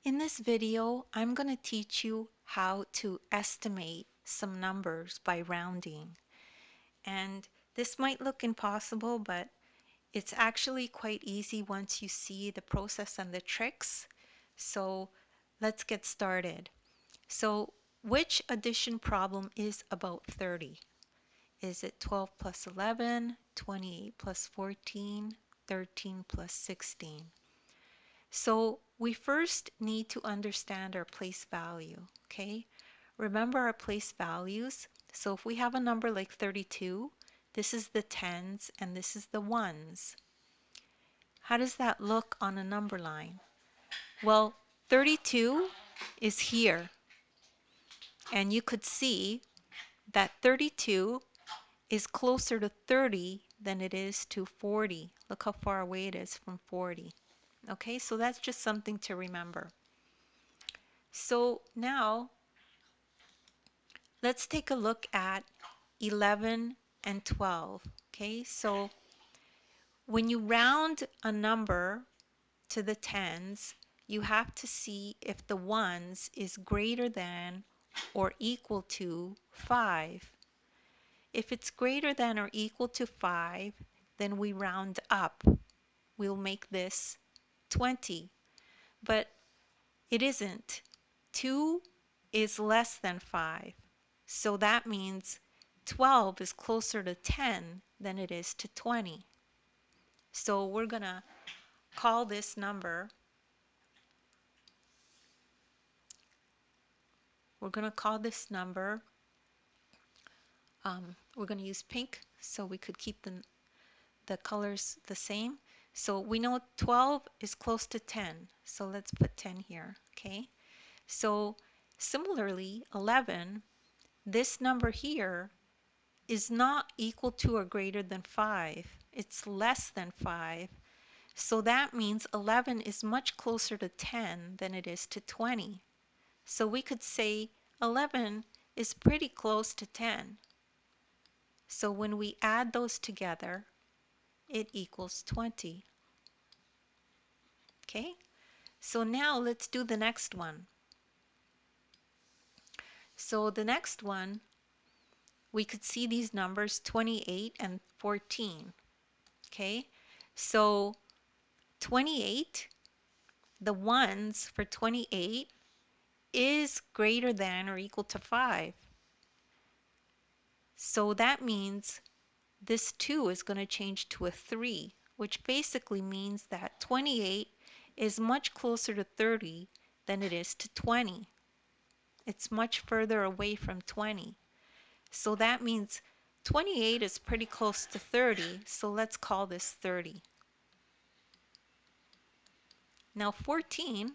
In this video, I'm going to teach you how to estimate some numbers by rounding. And this might look impossible, but it's actually quite easy once you see the process and the tricks. So let's get started. So which addition problem is about 30? Is it 12 plus 11, 28 plus 14, 13 plus 16? So we first need to understand our place value, okay? Remember our place values. So if we have a number like 32, this is the tens and this is the ones. How does that look on a number line? Well, 32 is here. And you could see that 32 is closer to 30 than it is to 40. Look how far away it is from 40. Okay, so that's just something to remember. So now let's take a look at 11 and 12. Okay, so when you round a number to the tens, you have to see if the ones is greater than or equal to 5. If it's greater than or equal to 5, then we round up. We'll make this 20. But it isn't. 2 is less than 5. So that means 12 is closer to 10 than it is to 20. So we're going to call this number, we're going to use pink so we could keep the colors the same. So we know 12 is close to 10. So let's put 10 here, okay? So similarly, 11, this number here is not equal to or greater than 5. It's less than 5. So that means 11 is much closer to 10 than it is to 20. So we could say 11 is pretty close to 10. So when we add those together, it equals 20. Okay? So now let's do the next one. So the next one, we could see these numbers 28 and 14. Okay? So 28, the ones for 28 is greater than or equal to 5. So that means this 2 is going to change to a 3, which basically means that 28 is much closer to 30 than it is to 20. It's much further away from 20. So that means 28 is pretty close to 30, so let's call this 30. Now 14,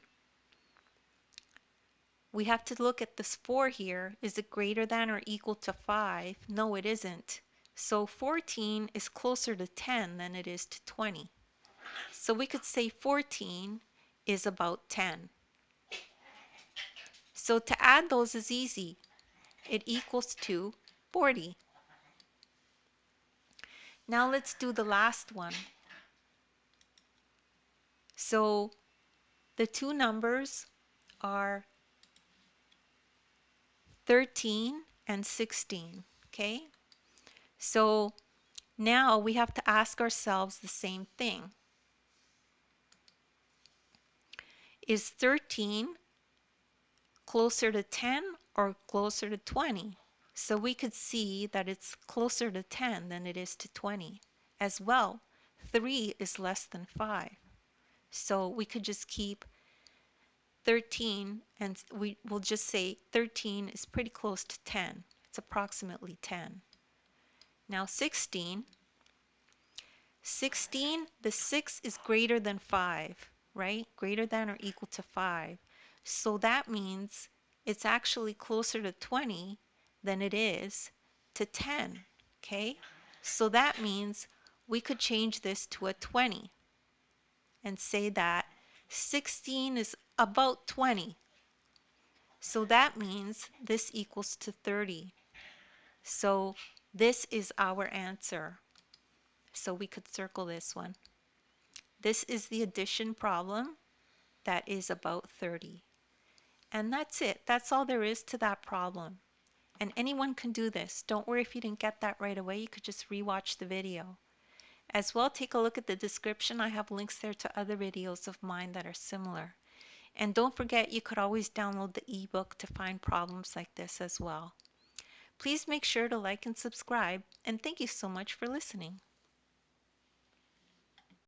we have to look at this 4 here. Is it greater than or equal to 5? No, it isn't. So 14 is closer to 10 than it is to 20. So we could say 14 is about 10. So to add those is easy. It equals to 40. Now let's do the last one. So the two numbers are 13 and 16. Okay? So now we have to ask ourselves the same thing. Is 13 closer to 10 or closer to 20? So we could see that it's closer to 10 than it is to 20. As well, 3 is less than 5. So we could just keep 13 and we will just say 13 is pretty close to 10. It's approximately 10. Now 16, the 6 is greater than 5, right? Greater than or equal to 5. So that means it's actually closer to 20 than it is to 10, okay? So that means we could change this to a 20 and say that 16 is about 20. So that means this equals to 30. So this is our answer. So we could circle this one. This is the addition problem that is about 30. And that's it. That's all there is to that problem. And anyone can do this. Don't worry if you didn't get that right away. You could just rewatch the video. As well, take a look at the description. I have links there to other videos of mine that are similar. And don't forget, you could always download the ebook to find problems like this as well. Please make sure to like and subscribe, and thank you so much for listening.